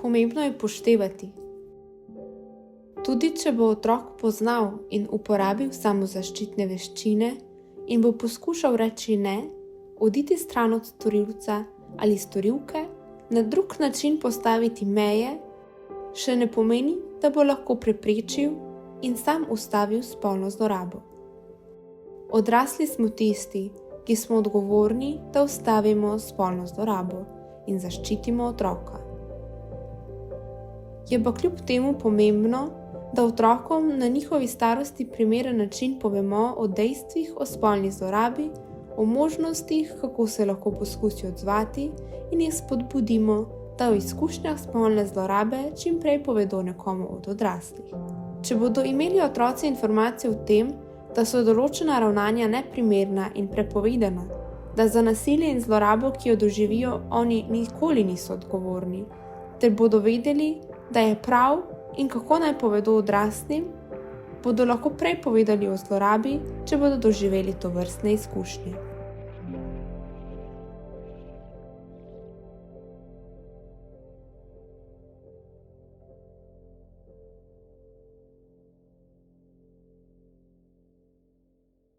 Pomembno je upoštevati. Tudi če bo otrok poznal in uporabil samozaščitne veščine in bo poskušal reči ne, oditi stran od storilca ali storilke, na drug način postaviti meje, še ne pomeni, da bo lahko preprečil in sam ustavil spolno zlorabo. Odrasli smo tisti, ki smo odgovorni, da ustavimo spolno zlorabo in zaščitimo otroka. Je pa kljub temu pomembno, da otrokom na njihovi starosti primeren način povemo o dejstvih o spolni zlorabi, o možnostih, kako se lahko poskusijo odzvati in jih spodbudimo, da o izkušnjah spolne zlorabe čim prej povedo nekomu od odraslih. Če bodo imeli otroci informacije o tem, da so določena ravnanja neprimerna in prepovedana, da za nasilje in zlorabo, ki jo doživijo, oni nikoli niso odgovorni, ter bodo vedeli, da je prav in kako naj povedo odraslim, bodo lahko prej povedali o zlorabi, če bodo doživeli tovrstne izkušnje.